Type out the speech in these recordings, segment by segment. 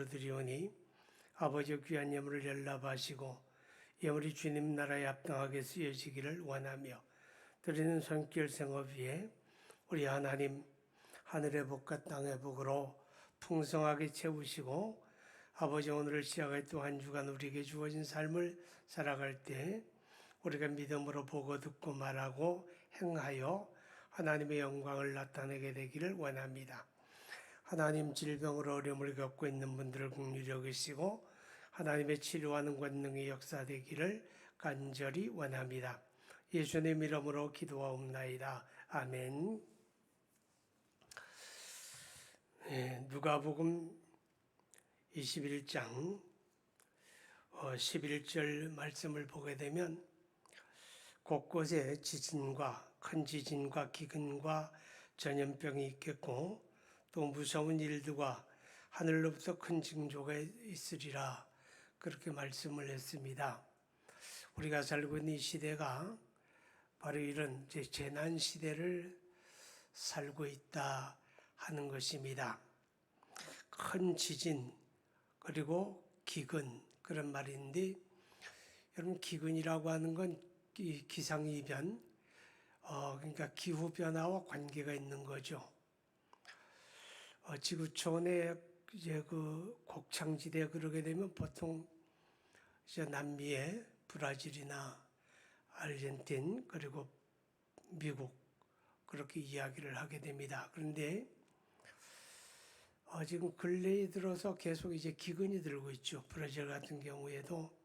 기도드리오니 아버지 귀한 예물을 연락하시고 예물이 주님 나라에 합당하게 쓰여지기를 원하며 드리는 손길 생업 위에 우리 하나님 하늘의 복과 땅의 복으로 풍성하게 채우시고 아버지 오늘을 시작할 또 한 주간 우리에게 주어진 삶을 살아갈 때 우리가 믿음으로 보고 듣고 말하고 행하여 하나님의 영광을 나타내게 되기를 원합니다. 하나님 질병으로 어려움을 겪고 있는 분들을 긍휼히 여기시고 하나님의 치료하는 권능이 역사되기를 간절히 원합니다. 예수님 이름으로 기도하옵나이다. 아멘. 누가복음 21장 11절 말씀을 보게 되면 곳곳에 지진과 큰 지진과 기근과 전염병이 있겠고 또 무서운 일들과 하늘로부터 큰 징조가 있으리라 그렇게 말씀을 했습니다. 우리가 살고 있는 이 시대가 바로 이런 재난 시대를 살고 있다 하는 것입니다. 큰 지진 그리고 기근 그런 말인데 여러분 기근이라고 하는 건 기상이변 그러니까 기후변화와 관계가 있는 거죠. 지구촌에 이제 그 곡창지대 그러게 되면 보통 이제 남미의 브라질이나 아르헨틴 그리고 미국 그렇게 이야기를 하게 됩니다. 그런데 지금 근래에 들어서 계속 이제 기근이 들고 있죠. 브라질 같은 경우에도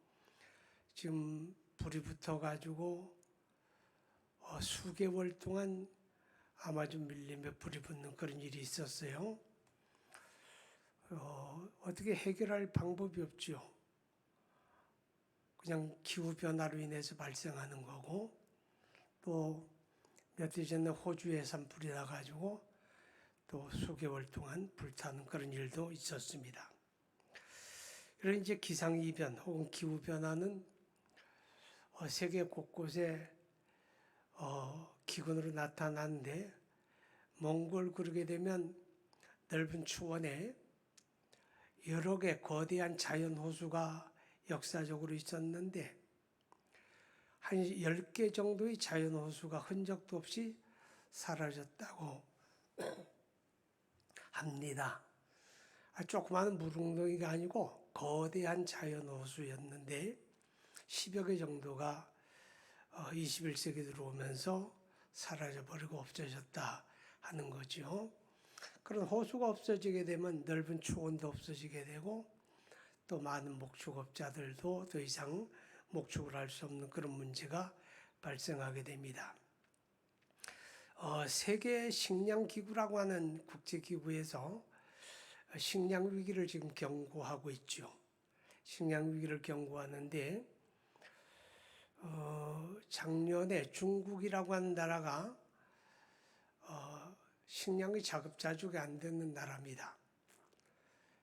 지금 불이 붙어가지고 수개월 동안 아마존 밀림에 불이 붙는 그런 일이 있었어요. 어떻게 해결할 방법이 없죠. 그냥 기후변화로 인해서 발생하는 거고 또 몇 달 전에 호주에 산불이 나가지고 또 수개월 동안 불타는 그런 일도 있었습니다. 이런 이제 기상이변 혹은 기후변화는 세계 곳곳에 기근으로 나타나는데 몽골 그러게 되면 넓은 추원에 여러 개 거대한 자연 호수가 역사적으로 있었는데 한 10개 정도의 자연 호수가 흔적도 없이 사라졌다고 합니다. 조그마한 물웅덩이가 아니고 거대한 자연 호수였는데 10여 개 정도가 21세기 들어오면서 사라져버리고 없어졌다 하는 거죠. 그런 호수가 없어지게 되면 넓은 추원도 없어지게 되고 또 많은 목축업자들도 더 이상 목축을 할 수 없는 그런 문제가 발생하게 됩니다. 세계 식량기구라고 하는 국제기구에서 식량 위기를 지금 경고하고 있죠. 식량 위기를 경고하는데 작년에 중국이라고 하는 나라가 식량이 자급자족이 안 되는 나라입니다.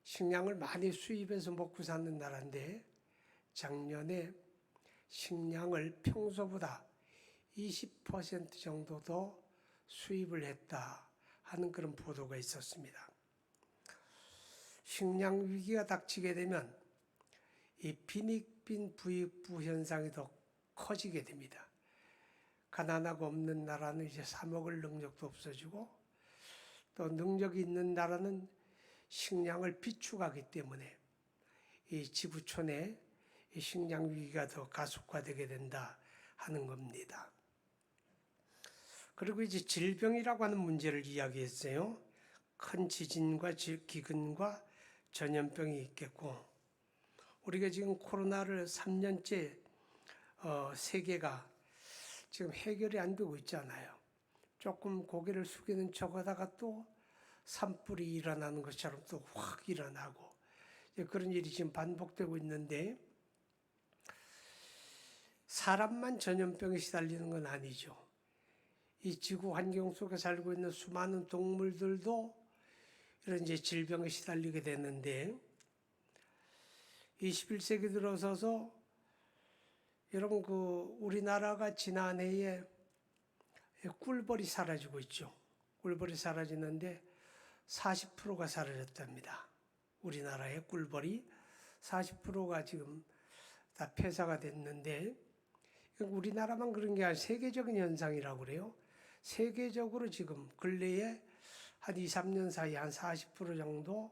식량을 많이 수입해서 먹고 사는 나라인데 작년에 식량을 평소보다 20% 정도 더 수입을 했다 하는 그런 보도가 있었습니다. 식량 위기가 닥치게 되면 이 빈익빈 부익부 현상이 더 커지게 됩니다. 가난하고 없는 나라는 이제 사 먹을 능력도 없어지고 또 능력이 있는 나라는 식량을 비축하기 때문에 이 지구촌에 이 식량 위기가 더 가속화되게 된다 하는 겁니다. 그리고 이제 질병이라고 하는 문제를 이야기했어요. 큰 지진과 기근과 전염병이 있겠고 우리가 지금 코로나를 3년째 세계가 지금 해결이 안 되고 있잖아요. 조금 고개를 숙이는 척하다가 또 산불이 일어나는 것처럼 또 확 일어나고 그런 일이 지금 반복되고 있는데 사람만 전염병에 시달리는 건 아니죠. 이 지구 환경 속에 살고 있는 수많은 동물들도 이런 이제 질병에 시달리게 되는데 21세기 들어서서 여러분 우리나라가 지난해에 꿀벌이 사라지고 있죠. 꿀벌이 사라지는데 40%가 사라졌답니다. 우리나라의 꿀벌이 40%가 지금 다 폐사가 됐는데, 우리나라만 그런 게 아니라 세계적인 현상이라고 그래요. 세계적으로 지금 근래에 한 2, 3년 사이에 한 40% 정도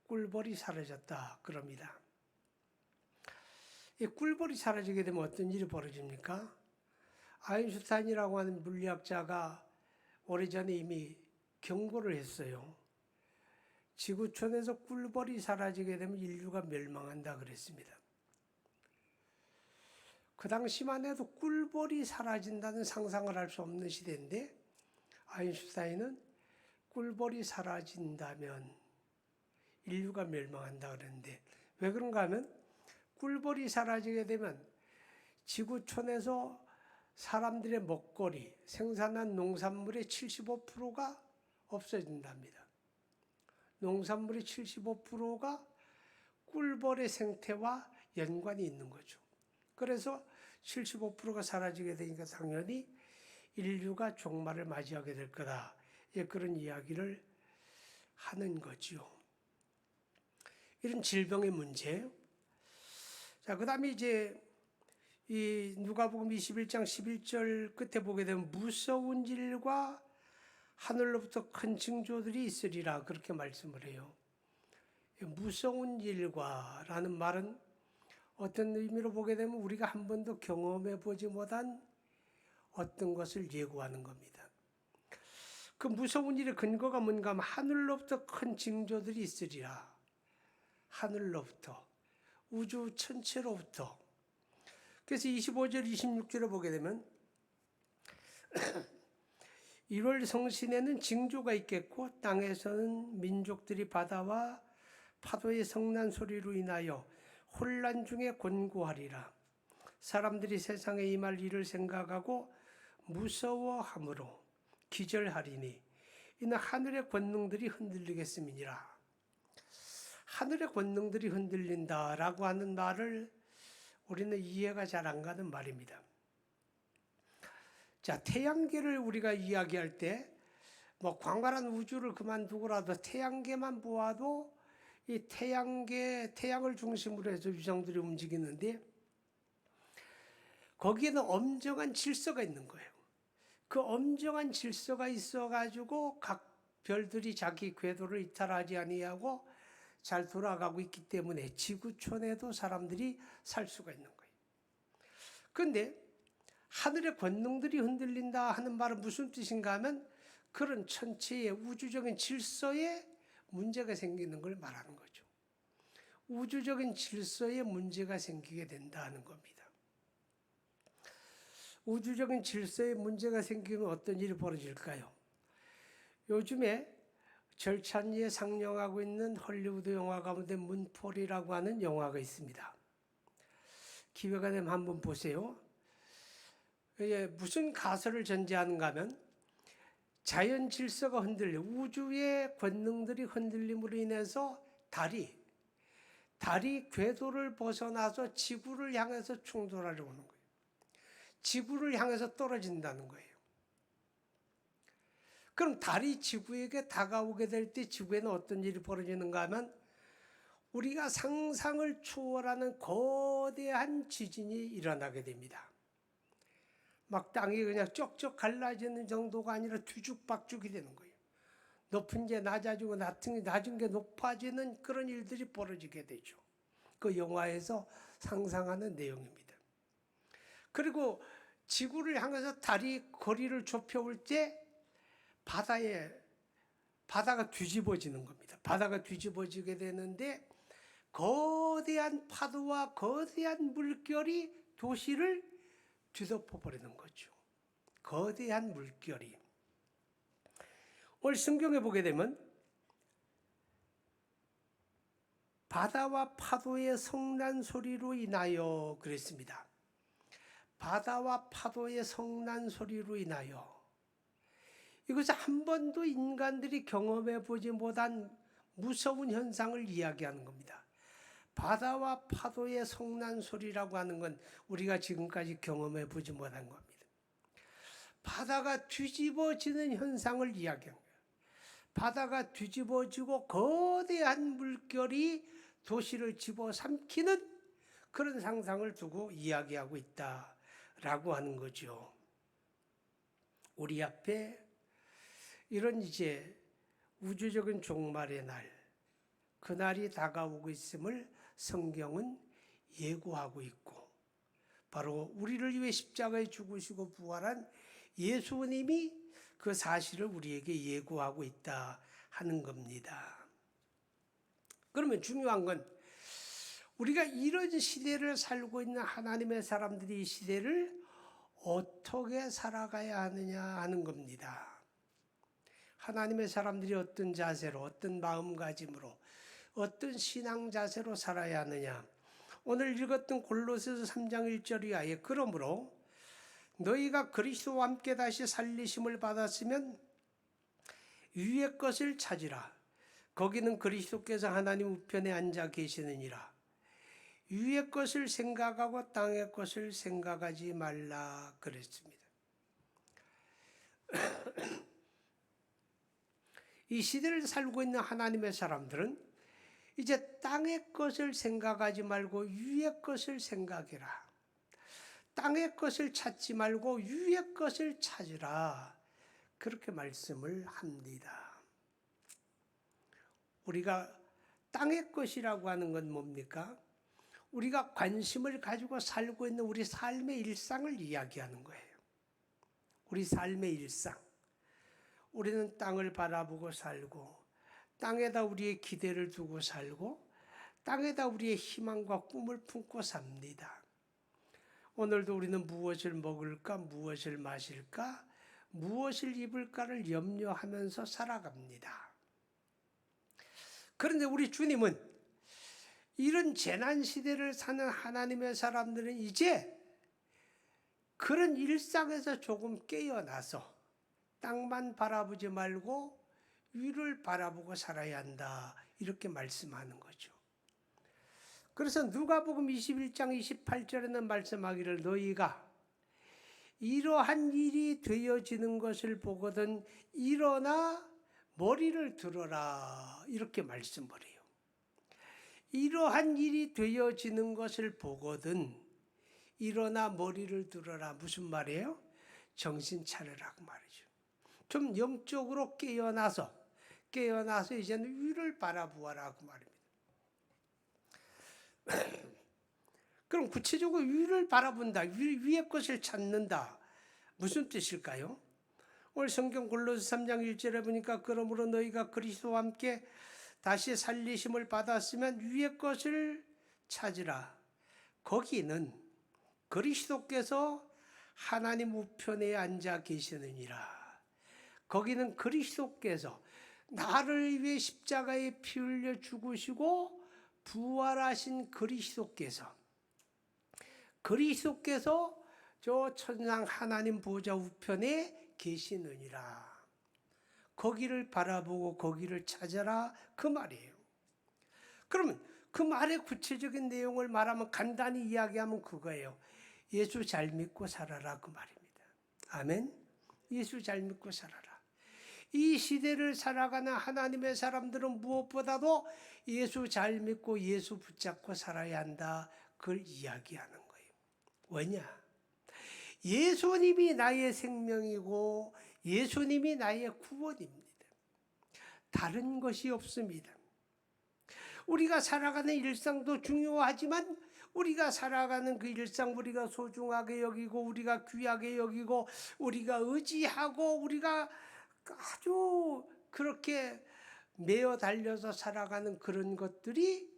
꿀벌이 사라졌다 그럽니다. 이 꿀벌이 사라지게 되면 어떤 일이 벌어집니까? 아인슈타인이라고 하는 물리학자가 오래전에 이미 경고를 했어요. 지구촌에서 꿀벌이 사라지게 되면 인류가 멸망한다 그랬습니다. 그 당시만 해도 꿀벌이 사라진다는 상상을 할 수 없는 시대인데, 아인슈타인은 꿀벌이 사라진다면 인류가 멸망한다 그랬는데, 왜 그런가 하면 꿀벌이 사라지게 되면 지구촌에서 사람들의 먹거리, 생산한 농산물의 75%가 없어진답니다. 농산물의 75%가 꿀벌의 생태와 연관이 있는 거죠. 그래서 75%가 사라지게 되니까 당연히 인류가 종말을 맞이하게 될 거다. 그런 이야기를 하는 거죠. 이런 질병의 문제. 자, 그 다음에 이제 이 누가복음 21장 11절 끝에 보게 되면 무서운 일과 하늘로부터 큰 징조들이 있으리라 그렇게 말씀을 해요. 무서운 일과 라는 말은 어떤 의미로 보게 되면 우리가 한 번도 경험해 보지 못한 어떤 것을 예고하는 겁니다. 그 무서운 일의 근거가 뭔가 하면 하늘로부터 큰 징조들이 있으리라. 하늘로부터, 우주 전체로부터. 그래서 25절, 26절을 보게 되면 1월 성신에는 징조가 있겠고 땅에서는 민족들이 바다와 파도의 성난 소리로 인하여 혼란 중에 곤고하리라. 사람들이 세상에 임할 일을 생각하고 무서워함으로 기절하리니 이는 하늘의 권능들이 흔들리겠음이니라. 하늘의 권능들이 흔들린다라고 하는 말을 우리는 이해가 잘 안 가는 말입니다. 자, 태양계를 우리가 이야기할 때 뭐 광활한 우주를 그만두고라도 태양계만 보아도 이 태양을 중심으로 해서 위성들이 움직이는데 거기에는 엄정한 질서가 있는 거예요. 그 엄정한 질서가 있어가지고 각 별들이 자기 궤도를 이탈하지 아니하고 잘 돌아가고 있기 때문에 지구촌에도 사람들이 살 수가 있는 거예요. 그런데 하늘의 권능들이 흔들린다 하는 말은 무슨 뜻인가 하면 그런 천체의 우주적인 질서에 문제가 생기는 걸 말하는 거죠. 우주적인 질서에 문제가 생기게 된다는 겁니다. 우주적인 질서에 문제가 생기면 어떤 일이 벌어질까요? 요즘에 절찬리에 상영하고 있는 헐리우드 영화 가운데 문폴이라고 하는 영화가 있습니다. 기회가 되면 한번 보세요. 이게 무슨 가설을 전제하는가 하면 자연 질서가 흔들려 우주의 권능들이 흔들림으로 인해서 달이 궤도를 벗어나서 지구를 향해서 충돌하려고 하는 거예요. 지구를 향해서 떨어진다는 거예요. 그럼 달이 지구에게 다가오게 될 때 지구에는 어떤 일이 벌어지는가 하면 우리가 상상을 초월하는 거대한 지진이 일어나게 됩니다. 막 땅이 그냥 쩍쩍 갈라지는 정도가 아니라 뒤죽박죽이 되는 거예요. 높은 게 낮아지고 낮은 게 높아지는 그런 일들이 벌어지게 되죠. 그 영화에서 상상하는 내용입니다. 그리고 지구를 향해서 달이 거리를 좁혀올 때 바다가 뒤집어지는 겁니다. 바다가 뒤집어지게 되는데 거대한 파도와 거대한 물결이 도시를 뒤덮어버리는 거죠. 거대한 물결이. 오늘 성경에 보게 되면 바다와 파도의 성난 소리로 인하여 그랬습니다. 바다와 파도의 성난 소리로 인하여. 이것은 한 번도 인간들이 경험해 보지 못한 무서운 현상을 이야기하는 겁니다. 바다와 파도의 성난 소리라고 하는 건 우리가 지금까지 경험해 보지 못한 겁니다. 바다가 뒤집어지는 현상을 이야기한 거예요. 바다가 뒤집어지고 거대한 물결이 도시를 집어삼키는 그런 상상을 두고 이야기하고 있다라고 하는 거죠. 우리 앞에 이런 이제 우주적인 종말의 날, 그날이 다가오고 있음을 성경은 예고하고 있고, 바로 우리를 위해 십자가에 죽으시고 부활한 예수님이 그 사실을 우리에게 예고하고 있다 하는 겁니다. 그러면 중요한 건 우리가 이런 시대를 살고 있는 하나님의 사람들이 이 시대를 어떻게 살아가야 하느냐 하는 겁니다. 하나님의 사람들이 어떤 자세로, 어떤 마음가짐으로, 어떤 신앙 자세로 살아야 하느냐. 오늘 읽었던 골로새서 3장 1절 이하에 그러므로 너희가 그리스도와 함께 다시 살리심을 받았으면 위의 것을 찾으라. 거기는 그리스도께서 하나님 우편에 앉아 계시느니라. 위의 것을 생각하고 땅의 것을 생각하지 말라 그랬습니다. 이 시대를 살고 있는 하나님의 사람들은 이제 땅의 것을 생각하지 말고 위의 것을 생각해라. 땅의 것을 찾지 말고 위의 것을 찾으라. 그렇게 말씀을 합니다. 우리가 땅의 것이라고 하는 건 뭡니까? 우리가 관심을 가지고 살고 있는 우리 삶의 일상을 이야기하는 거예요. 우리 삶의 일상. 우리는 땅을 바라보고 살고, 땅에다 우리의 기대를 두고 살고, 땅에다 우리의 희망과 꿈을 품고 삽니다. 오늘도 우리는 무엇을 먹을까, 무엇을 마실까, 무엇을 입을까를 염려하면서 살아갑니다. 그런데 우리 주님은 이런 재난시대를 사는 하나님의 사람들은 이제 그런 일상에서 조금 깨어나서 땅만 바라보지 말고 위를 바라보고 살아야 한다. 이렇게 말씀하는 거죠. 그래서 누가복음 21장 28절에는 말씀하기를 너희가 이러한 일이 되어지는 것을 보거든 일어나 머리를 들어라. 이렇게 말씀을 해요. 이러한 일이 되어지는 것을 보거든 일어나 머리를 들어라. 무슨 말이에요? 정신 차려라고 말이죠. 좀 영적으로 깨어나서 이제는 위를 바라보아라고 말입니다. 그럼 구체적으로 위를 바라본다. 위의 것을 찾는다. 무슨 뜻일까요? 오늘 성경 골로새 3장 1절에 보니까 그러므로 너희가 그리스도와 함께 다시 살리심을 받았으면 위의 것을 찾으라. 거기는 그리스도께서 하나님 우편에 앉아 계시느니라. 거기는 그리스도께서 나를 위해 십자가에 피 흘려 죽으시고 부활하신 그리스도께서 저 천상 하나님 보좌 우편에 계시느니라. 거기를 바라보고 거기를 찾아라 그 말이에요. 그러면 그 말의 구체적인 내용을 말하면 간단히 이야기하면 그거예요. 예수 잘 믿고 살아라 그 말입니다. 아멘. 예수 잘 믿고 살아라. 이 시대를 살아가는 하나님의 사람들은 무엇보다도 예수 잘 믿고 예수 붙잡고 살아야 한다. 그걸 이야기하는 거예요. 왜냐? 예수님이 나의 생명이고 예수님이 나의 구원입니다. 다른 것이 없습니다. 우리가 살아가는 일상도 중요하지만 우리가 살아가는 그 일상 우리가 소중하게 여기고 우리가 귀하게 여기고 우리가 의지하고 우리가 아주 그렇게 매어 달려서 살아가는 그런 것들이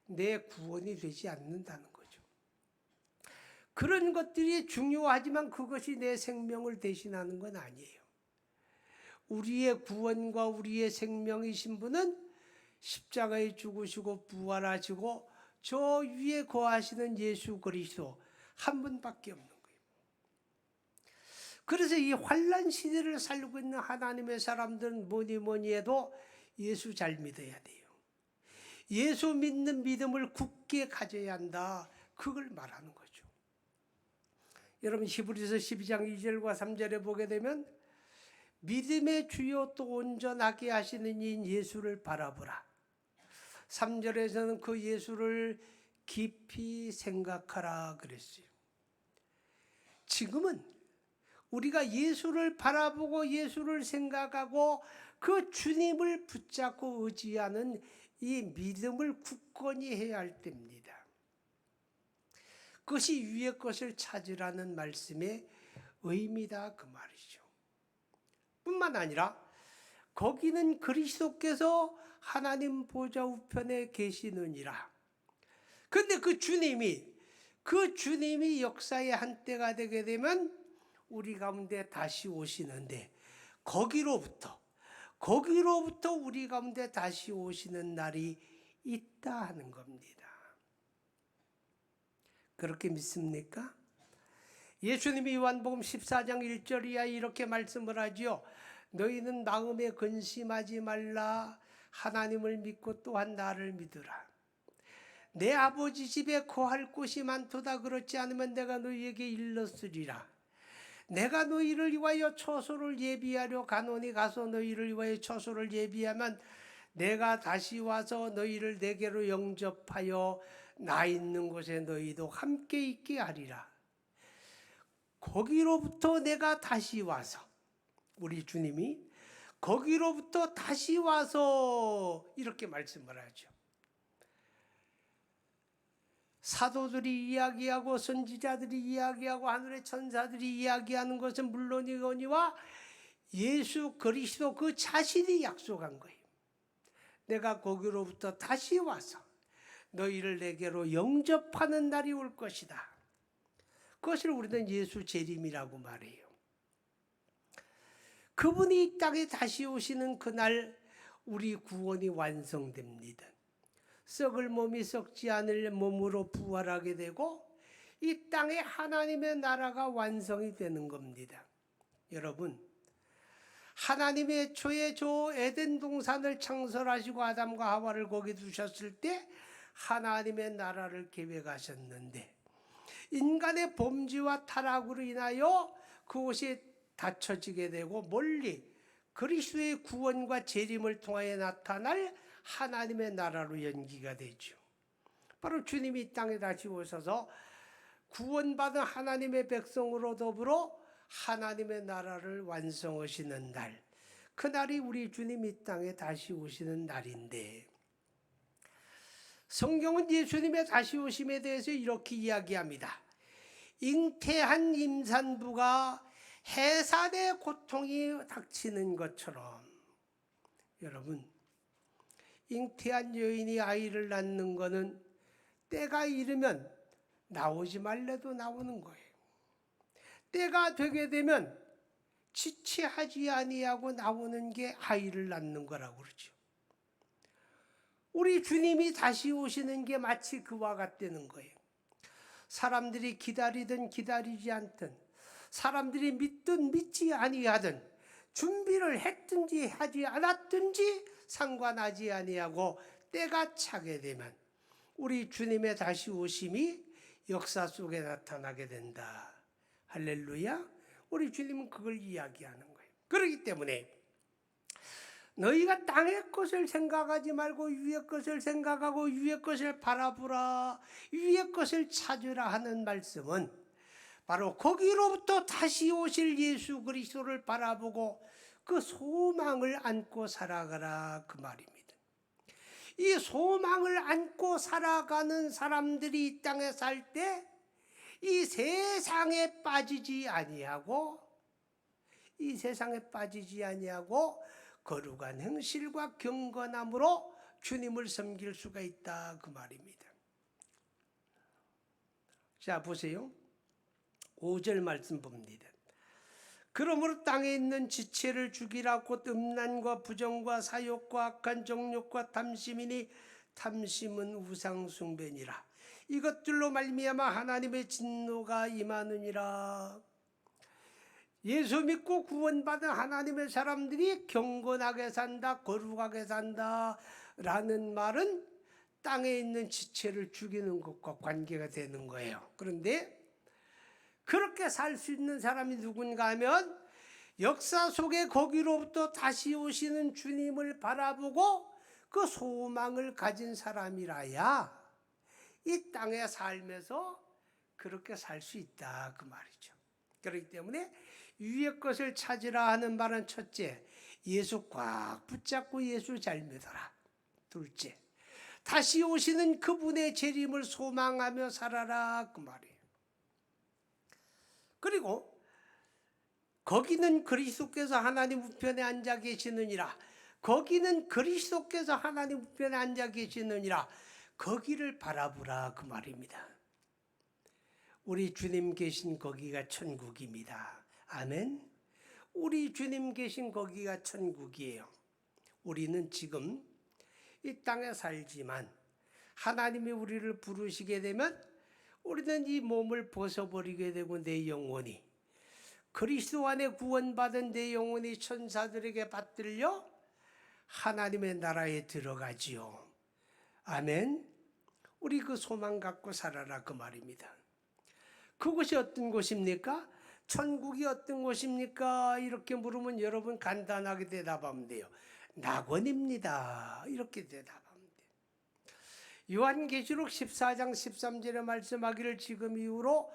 내 구원이 되지 않는다는 거죠. 그런 것들이 중요하지만 그것이 내 생명을 대신하는 건 아니에요. 우리의 구원과 우리의 생명이신 분은 십자가에 죽으시고 부활하시고 저 위에 거하시는 예수 그리스도 한 분밖에 없는 거예요. 그래서 이 환난 시대를 살고 있는 하나님의 사람들은 뭐니 해도 예수 잘 믿어야 돼요. 예수 믿는 믿음을 굳게 가져야 한다. 그걸 말하는 거죠. 여러분 히브리서 12장 2절과 3절에 보게 되면 믿음의 주요 또 온전하게 하시는 이 예수를 바라보라. 3절에서는 그 예수를 깊이 생각하라 그랬어요. 지금은 우리가 예수를 바라보고 예수를 생각하고 그 주님을 붙잡고 의지하는 이 믿음을 굳건히 해야 할 때입니다. 그것이 위의 것을 찾으라는 말씀의 의미다 그 말이죠. 뿐만 아니라 거기는 그리스도께서 하나님 보좌 우편에 계시느니라. 그런데 그 주님이 역사의 한때가 되게 되면 우리 가운데 다시 오시는데 거기로부터 우리 가운데 다시 오시는 날이 있다 하는 겁니다. 그렇게 믿습니까? 예수님이 요한복음 14장 1절 이하에 이렇게 말씀을 하지요. 너희는 마음에 근심하지 말라. 하나님을 믿고 또한 나를 믿으라. 내 아버지 집에 거할 곳이 많도다. 그렇지 않으면 내가 너희에게 일렀으리라. 내가 너희를 위하여 처소를 예비하려 가노니 가서 너희를 위하여 처소를 예비하면 내가 다시 와서 너희를 내게로 영접하여 나 있는 곳에 너희도 함께 있게 하리라. 거기로부터 내가 다시 와서, 우리 주님이 거기로부터 다시 와서 이렇게 말씀을 하죠. 사도들이 이야기하고 선지자들이 이야기하고 하늘의 천사들이 이야기하는 것은 물론이거니와 예수 그리스도 그 자신이 약속한 거예요. 내가 거기로부터 다시 와서 너희를 내게로 영접하는 날이 올 것이다. 그것을 우리는 예수 재림이라고 말해요. 그분이 이 땅에 다시 오시는 그날 우리 구원이 완성됩니다. 썩을 몸이 썩지 않을 몸으로 부활하게 되고 이 땅에 하나님의 나라가 완성이 되는 겁니다. 여러분, 하나님의 초에 저 에덴 동산을 창설하시고 아담과 하와를 거기 두셨을 때 하나님의 나라를 계획하셨는데 인간의 범죄와 타락으로 인하여 그곳이 닫혀지게 되고 멀리 그리스도의 구원과 재림을 통하여 나타날 하나님의 나라로 연기가 되죠. 바로 주님이 이 땅에 다시 오셔서 구원받은 하나님의 백성으로 더불어 하나님의 나라를 완성하시는 날, 그날이 우리 주님이 이 땅에 다시 오시는 날인데, 성경은 예수님의 다시 오심에 대해서 이렇게 이야기합니다. 잉태한 임산부가 해산의 고통이 닥치는 것처럼, 여러분, 잉태한 여인이 아이를 낳는 것은 때가 이르면 나오지 말래도 나오는 거예요. 때가 되게 되면 지체하지 아니하고 나오는 게 아이를 낳는 거라고 그러죠. 우리 주님이 다시 오시는 게 마치 그와 같다는 거예요. 사람들이 기다리든 기다리지 않든, 사람들이 믿든 믿지 아니하든, 준비를 했든지 하지 않았든지 상관하지 아니하고 때가 차게 되면 우리 주님의 다시 오심이 역사 속에 나타나게 된다. 할렐루야. 우리 주님은 그걸 이야기하는 거예요. 그렇기 때문에 너희가 땅의 것을 생각하지 말고 위의 것을 생각하고 위의 것을 바라보라, 위의 것을 찾으라 하는 말씀은 바로 거기로부터 다시 오실 예수 그리스도를 바라보고 그 소망을 안고 살아가라 그 말입니다. 이 소망을 안고 살아가는 사람들이 이 땅에 살 때 이 세상에 빠지지 아니하고 거룩한 행실과 경건함으로 주님을 섬길 수가 있다 그 말입니다. 자 보세요. 5절 말씀 봅니다. 그러므로 땅에 있는 지체를 죽이라. 곧 음란과 부정과 사욕과 악한 정욕과 탐심이니 탐심은 우상 숭배니라. 이것들로 말미암아 하나님의 진노가 임하느니라. 예수 믿고 구원받은 하나님의 사람들이 경건하게 산다, 거룩하게 산다 라는 말은 땅에 있는 지체를 죽이는 것과 관계가 되는 거예요. 그런데 그렇게 살 수 있는 사람이 누군가 하면 역사 속에 거기로부터 다시 오시는 주님을 바라보고 그 소망을 가진 사람이라야 이 땅에 살면서 그렇게 살 수 있다 그 말이죠. 그렇기 때문에 위의 것을 찾으라 하는 말은 첫째, 예수 꽉 붙잡고 예수 잘 믿어라. 둘째, 다시 오시는 그분의 재림을 소망하며 살아라 그 말이에요. 그리고 거기는 그리스도께서 하나님 우편에 앉아 계시느니라. 거기는 그리스도께서 하나님 우편에 앉아 계시느니라. 거기를 바라보라 그 말입니다. 우리 주님 계신 거기가 천국입니다. 아멘. 우리 주님 계신 거기가 천국이에요. 우리는 지금 이 땅에 살지만 하나님이 우리를 부르시게 되면 우리는 이 몸을 벗어버리게 되고 내 영혼이 그리스도 안에 구원받은 내 영혼이 천사들에게 받들려 하나님의 나라에 들어가지요. 아멘. 우리 그 소망 갖고 살아라 그 말입니다. 그곳이 어떤 곳입니까? 천국이 어떤 곳입니까? 이렇게 물으면 여러분 간단하게 대답하면 돼요. 낙원입니다. 이렇게 대답하면 돼요. 요한계시록 14장 13절에 말씀하기를 지금 이후로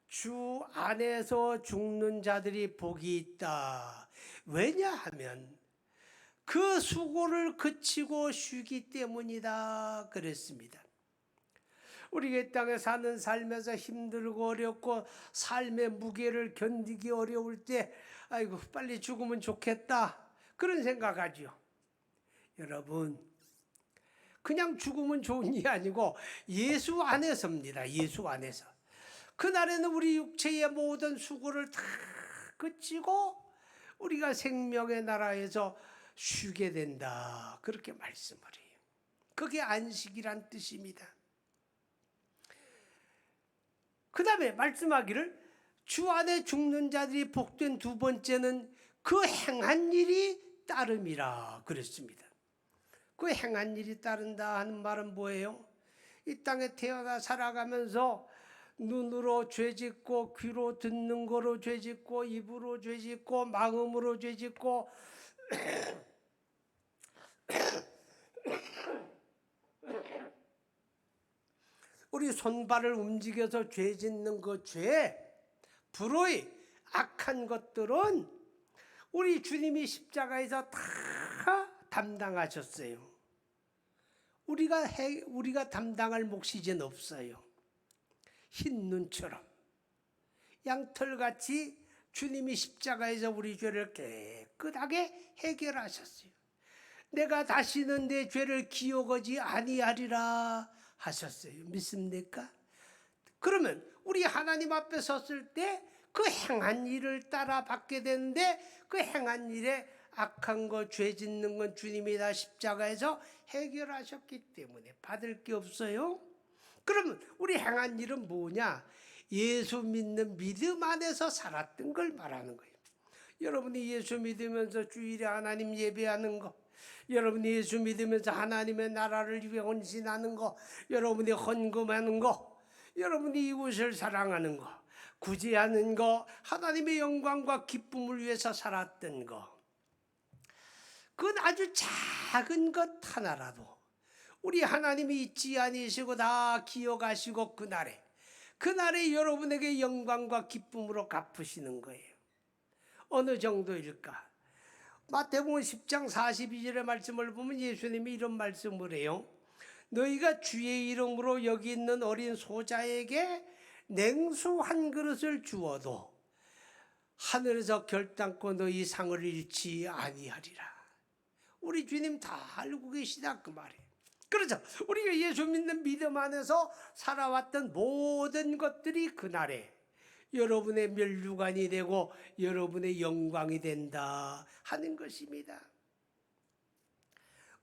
주 안에서 죽는 자들이 복이 있다. 왜냐하면 그 수고를 그치고 쉬기 때문이다 그랬습니다. 우리가 이 땅에 사는 삶에서 힘들고 어렵고 삶의 무게를 견디기 어려울 때 아이고 빨리 죽으면 좋겠다 그런 생각하죠. 여러분 그냥 죽으면 좋은 게 아니고 예수 안에서입니다. 예수 안에서. 그날에는 우리 육체의 모든 수고를 다 그치고 우리가 생명의 나라에서 쉬게 된다 그렇게 말씀을 해요. 그게 안식이란 뜻입니다. 그 다음에 말씀하기를 주 안에 죽는 자들이 복된 두 번째는 그 행한 일이 따름이라 그랬습니다. 그 행한 일이 따른다 하는 말은 뭐예요? 이 땅에 태어나 살아가면서 눈으로 죄짓고 귀로 듣는 거로 죄짓고 입으로 죄짓고 마음으로 죄짓고 우리 손발을 움직여서 죄 짓는 그 죄, 불의, 악한 것들은 우리 주님이 십자가에서 다 담당하셨어요. 우리가 담당할 몫이 이젠 없어요. 흰 눈처럼 양털같이 주님이 십자가에서 우리 죄를 깨끗하게 해결하셨어요. 내가 다시는 내 죄를 기억하지 아니하리라 하셨어요. 믿습니까? 그러면 우리 하나님 앞에 섰을 때 그 행한 일을 따라 받게 되는데 그 행한 일에 악한 거, 죄 짓는 건 주님이 다 십자가에서 해결하셨기 때문에 받을 게 없어요. 그러면 우리 행한 일은 뭐냐? 예수 믿는 믿음 안에서 살았던 걸 말하는 거예요. 여러분이 예수 믿으면서 주일에 하나님 예배하는 거, 여러분이 예수 믿으면서 하나님의 나라를 위해 헌신하는 거, 여러분이 헌금하는 거, 여러분이 이웃을 사랑하는 거, 구제하는 거, 하나님의 영광과 기쁨을 위해서 살았던 거, 그건 아주 작은 것 하나라도 우리 하나님이 잊지 아니시고 다 기억하시고 그날에 여러분에게 영광과 기쁨으로 갚으시는 거예요. 어느 정도일까? 마태복음 10장 42절의 말씀을 보면 예수님이 이런 말씀을 해요. 너희가 주의 이름으로 여기 있는 어린 소자에게 냉수 한 그릇을 주어도 하늘에서 결단코 너희 상을 잃지 아니하리라. 우리 주님 다 알고 계시다 그 말이에요. 그렇죠. 우리가 예수 믿는 믿음 안에서 살아왔던 모든 것들이 그날에 여러분의 면류관이 되고 여러분의 영광이 된다 하는 것입니다.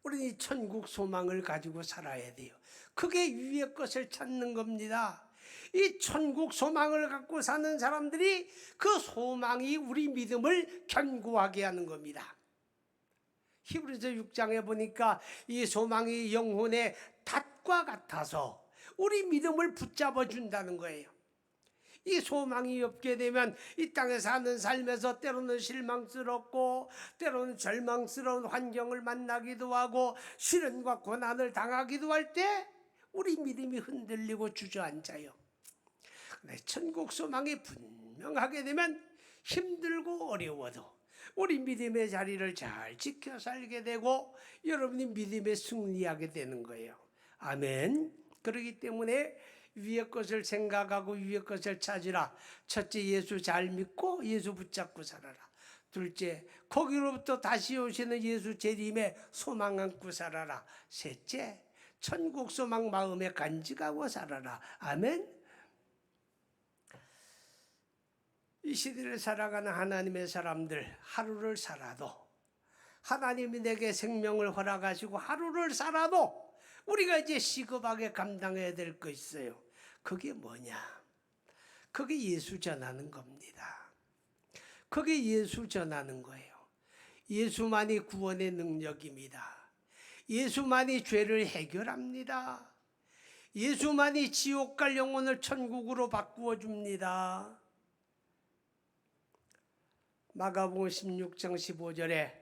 우리는 이 천국 소망을 가지고 살아야 돼요. 그게 위의 것을 찾는 겁니다. 이 천국 소망을 갖고 사는 사람들이 그 소망이 우리 믿음을 견고하게 하는 겁니다. 히브리서 6장에 보니까 이 소망이 영혼의 닷과 같아서 우리 믿음을 붙잡아 준다는 거예요. 이 소망이 없게 되면 이 땅에 사는 삶에서 때로는 실망스럽고 때로는 절망스러운 환경을 만나기도 하고 시련과 고난을 당하기도 할 때 우리 믿음이 흔들리고 주저앉아요. 근데 천국 소망이 분명하게 되면 힘들고 어려워도 우리 믿음의 자리를 잘 지켜 살게 되고 여러분이 믿음에 승리하게 되는 거예요. 아멘. 그렇기 때문에 위의 것을 생각하고 위의 것을 찾으라. 첫째, 예수 잘 믿고 예수 붙잡고 살아라. 둘째, 거기로부터 다시 오시는 예수 재림에 소망 안고 살아라. 셋째, 천국 소망 마음에 간직하고 살아라. 아멘. 이 시대를 살아가는 하나님의 사람들, 하루를 살아도 하나님이 내게 생명을 허락하시고 하루를 살아도 우리가 이제 시급하게 감당해야 될 거 있어요. 그게 뭐냐? 그게 예수 전하는 겁니다. 그게 예수 전하는 거예요. 예수만이 구원의 능력입니다. 예수만이 죄를 해결합니다. 예수만이 지옥 갈 영혼을 천국으로 바꾸어 줍니다. 마가복음 16장 15절에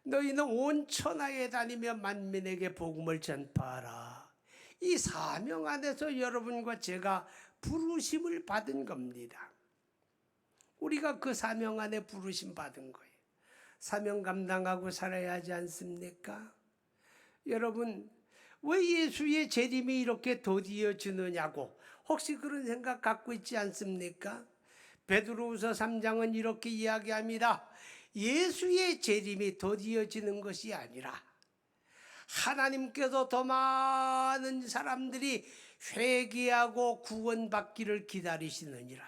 너희는 온 천하에 다니며 만민에게 복음을 전파하라. 이 사명 안에서 여러분과 제가 부르심을 받은 겁니다. 우리가 그 사명 안에 부르심 받은 거예요. 사명 감당하고 살아야 하지 않습니까? 여러분, 왜 예수의 재림이 이렇게 더디어지느냐고 혹시 그런 생각 갖고 있지 않습니까? 베드로후서 3장은 이렇게 이야기합니다. 예수의 재림이 더디어지는 것이 아니라 하나님께서 더 많은 사람들이 회개하고 구원받기를 기다리시느니라.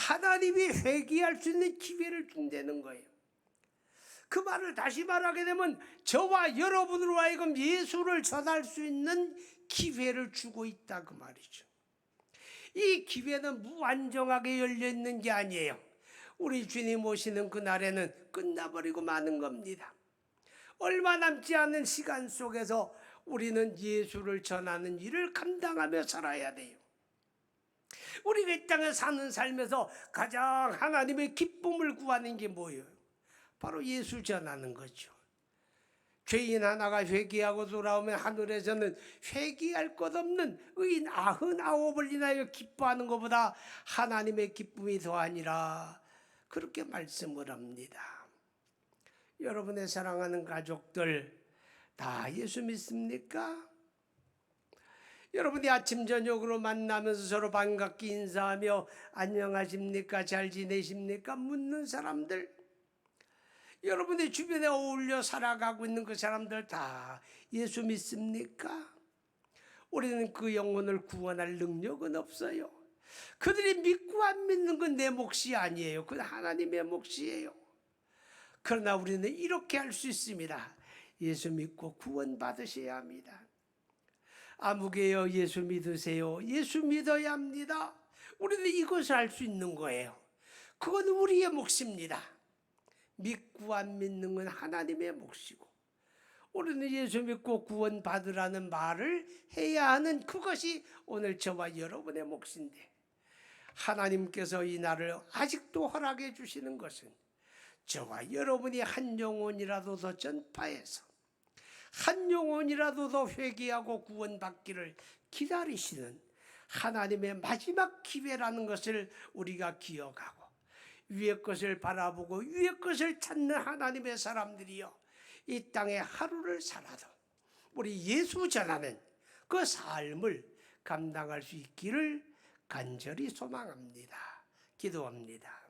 하나님이 회개할 수 있는 기회를 준다는 거예요. 그 말을 다시 말하게 되면 저와 여러분으로 하여금 예수를 전할 수 있는 기회를 주고 있다 그 말이죠. 이 기회는 무한정하게 열려있는 게 아니에요. 우리 주님 오시는 그날에는 끝나버리고 마는 겁니다. 얼마 남지 않은 시간 속에서 우리는 예수를 전하는 일을 감당하며 살아야 돼요. 우리가 이 땅에 사는 삶에서 가장 하나님의 기쁨을 구하는 게 뭐예요? 바로 예수 전하는 거죠. 죄인 하나가 회개하고 돌아오면 하늘에서는 회개할 것 없는 의인 99을 인하여 기뻐하는 것보다 하나님의 기쁨이 더하니라. 그렇게 말씀을 합니다. 여러분의 사랑하는 가족들 다 예수 믿습니까? 여러분이 아침 저녁으로 만나면서 서로 반갑게 인사하며 안녕하십니까? 잘 지내십니까? 묻는 사람들, 여러분의 주변에 어울려 살아가고 있는 그 사람들 다 예수 믿습니까? 우리는 그 영혼을 구원할 능력은 없어요. 그들이 믿고 안 믿는 건 내 몫이 아니에요. 그건 하나님의 몫이에요. 그러나 우리는 이렇게 할 수 있습니다. 예수 믿고 구원 받으셔야 합니다. 아무개여 예수 믿으세요. 예수 믿어야 합니다. 우리는 이것을 할 수 있는 거예요. 그건 우리의 몫입니다. 믿고 안 믿는 건 하나님의 몫이고 우리는 예수 믿고 구원 받으라는 말을 해야 하는 그것이 오늘 저와 여러분의 몫인데 하나님께서 이 날을 아직도 허락해 주시는 것은 저와 여러분이 한 영혼이라도 더 전파해서 한 영혼이라도 더 회개하고 구원받기를 기다리시는 하나님의 마지막 기회라는 것을 우리가 기억하고 위의 것을 바라보고 위의 것을 찾는 하나님의 사람들이여 이 땅에 하루를 살아도 우리 예수 전하는 그 삶을 감당할 수 있기를 간절히 소망합니다. 기도합니다.